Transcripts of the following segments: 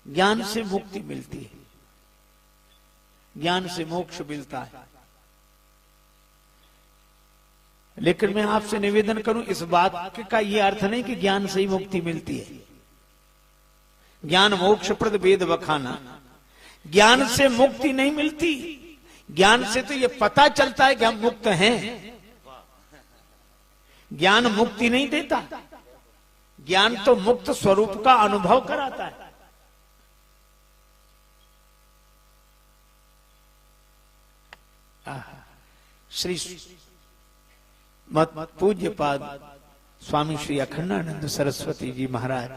ज्ञान से मुक्ति मिलती है, ज्ञान से मोक्ष मिलता है। लेकिन मैं आपसे निवेदन करूं, इस बात का यह अर्थ नहीं कि ज्ञान से ही मुक्ति मिलती है। ज्ञान मोक्ष प्रद वेद बखाना, ज्ञान से मुक्ति नहीं मिलती। ज्ञान से तो यह पता चलता है कि हम मुक्त हैं। ज्ञान मुक्ति नहीं देता, ज्ञान तो मुक्त स्वरूप का अनुभव कराता है। श्री मत पूज्यपाद स्वामी श्री अखंडानंद सरस्वती जी महाराज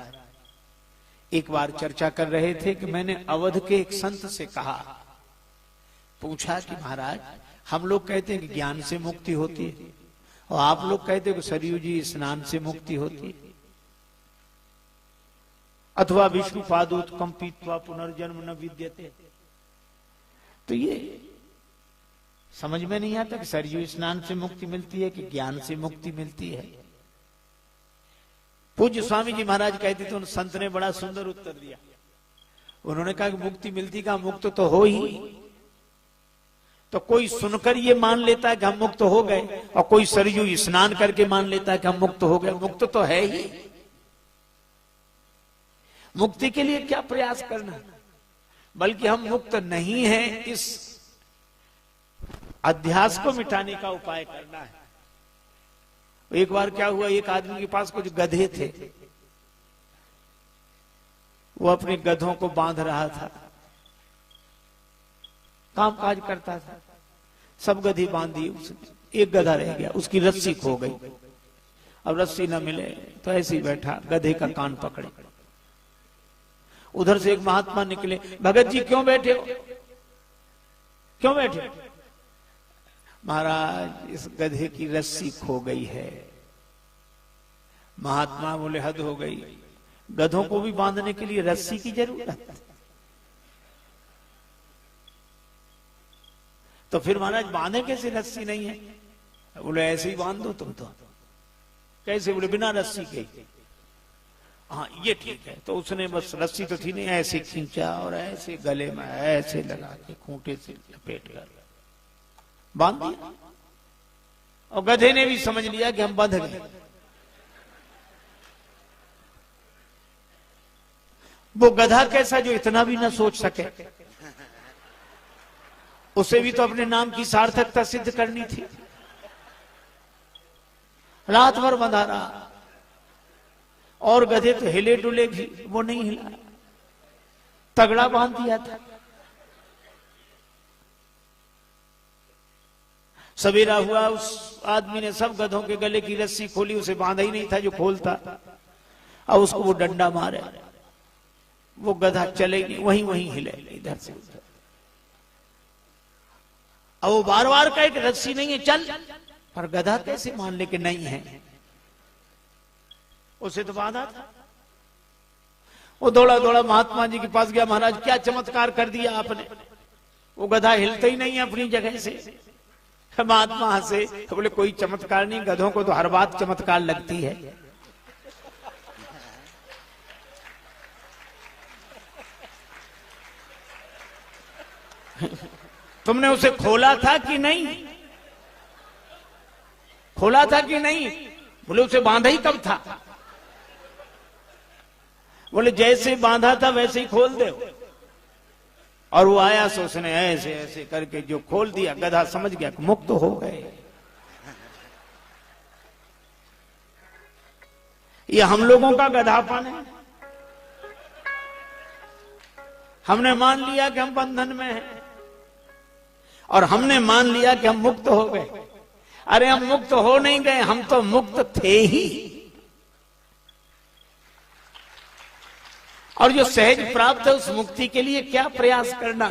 एक बार चर्चा कर रहे थे कि मैंने अवध के एक संत से कहा, पूछा कि महाराज हम लोग कहते हैं कि ज्ञान से मुक्ति होती है और आप लोग कहते हैं कि सरयू जी स्नान से मुक्ति होती है, अथवा विष्णु पादोत्कंपित्वा पुनर्जन्म न विद्यते। तो ये समझ में नहीं आता कि सरयू स्नान से मुक्ति मिलती है कि ज्ञान से मुक्ति मिलती है। पूज्य स्वामी जी महाराज कहते थे, उन संत ने बड़ा सुंदर उत्तर दिया। उन्होंने कहा कि मुक्ति मिलती का मुक्त तो हो ही, तो कोई सुनकर ये मान लेता है कि हम मुक्त हो गए और कोई सरयू स्नान करके मान लेता है कि हम मुक्त हो गए। मुक्त तो है ही। मुक्ति के लिए क्या प्रयास करना, बल्कि हम मुक्त नहीं हैं इस अध्यास को मिटाने का उपाय करना है। एक बार क्या हुआ, एक आदमी के पास कुछ गधे थे, वो अपने गधों को बांध रहा था, काम काज करता था, सब गधे बांध दिए, एक गधा रह गया, उसकी रस्सी खो गई। अब रस्सी न मिले तो ऐसे ही बैठा, गधे का कान पकड़े। उधर से एक महात्मा निकले, भगत जी क्यों बैठे हो, क्यों बैठे हो? महाराज इस गधे की रस्सी खो गई है। महात्मा बोले हद हो गई, गधों को भी बांधने के लिए रस्सी की जरूरत। तो फिर महाराज बांधे कैसे, रस्सी नहीं है? बोले ऐसे ही बांध दो तुम तो। कैसे? बोले बिना रस्सी के। हाँ ये ठीक है। तो उसने बस रस्सी तो थी नहीं, ऐसे खींचा और ऐसे गले में ऐसे लगा के खूंटे से लपेट कर बांध दिया, और गधे ने भी समझ लिया कि हम बंध गए। वो गधा कैसा जो इतना भी ना सोच सके, उसे भी तो अपने नाम की सार्थकता सिद्ध करनी थी। रात भर बंधा रहा और गधे तो हिले डुले भी, वो नहीं हिला, तगड़ा बांध दिया था। सवेरा हुआ, उस आदमी ने सब गधों के गले की रस्सी खोली, उसे बांधा ही नहीं था जो खोलता, और उसको वो डंडा मारे, वो गधा चले नहीं, वहीं वहीं हिले इधर से उधर। अब वो बार बार कहे कि रस्सी नहीं है चल, पर गधा कैसे मान ले कि नहीं है, उसे तो बांधा था। वो दौड़ा दौड़ा महात्मा जी के पास गया, महाराज क्या चमत्कार कर दिया आपने, वो गधा हिलता ही नहीं है अपनी जगह से। महात्मा हंसे, बोले कोई चमत्कार नहीं, गधों को तो हर बात चमत्कार लगती है। तुमने उसे खोला था कि नहीं, खोला था कि नहीं? बोले उसे बांधा ही कब था? बोले जैसे बांधा था वैसे ही खोल दे। और वो आया सो उसने ऐसे ऐसे करके जो खोल दिया, गधा समझ गया कि मुक्त हो गए। ये हम लोगों का गधापन है। हमने मान लिया कि हम बंधन में हैं और हमने मान लिया कि हम मुक्त हो गए। अरे हम मुक्त हो नहीं गए, हम तो मुक्त थे ही। और जो सहज प्राप्त है उस मुक्ति के लिए क्या प्रयास करना?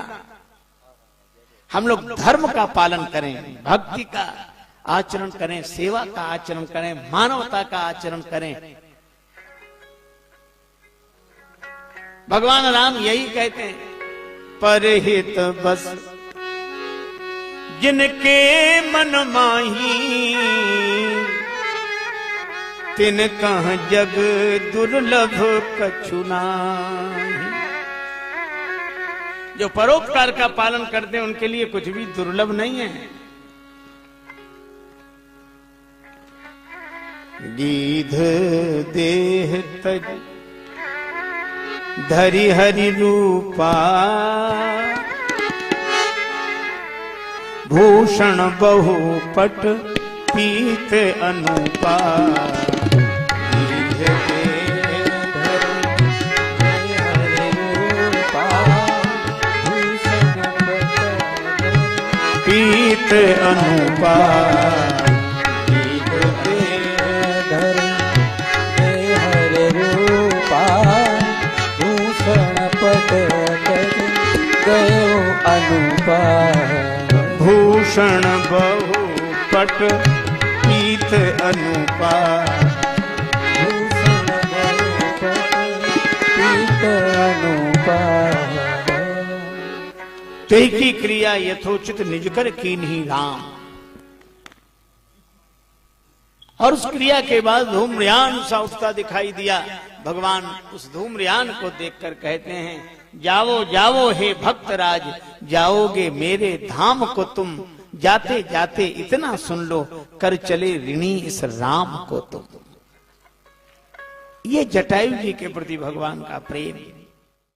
हम लोग धर्म का पालन करें, भक्ति का आचरण करें, सेवा का आचरण करें, मानवता का आचरण करें। भगवान राम यही कहते हैं, परहित बस जिनके मन माही, तिन कह जग दुर्लभ कछु नाही। जो परोपकार का पालन करते हैं उनके लिए कुछ भी दुर्लभ नहीं है। गीध देह तज धरि हरि रूपा, भूषण बहु पट पीत अनुपा। गीध देह धरि हरि रूपा, भूषण पट पीत अनुपा। भूषण बहु पट पीत अनुपा, भूषण बहु पट पीत अनुपा। तेहि की क्रिया यथोचित निज कर कीन्ही राम। और उस क्रिया के बाद धूम्रयान सा उठता दिखाई दिया। भगवान उस धूम्रयान को देखकर कहते हैं, जाओ जाओ हे भक्तराज, जाओगे मेरे धाम को तुम। जाते जाते इतना सुन लो, कर चले ऋणी इस राम को तुम। ये जटायु जी के प्रति भगवान का प्रेम।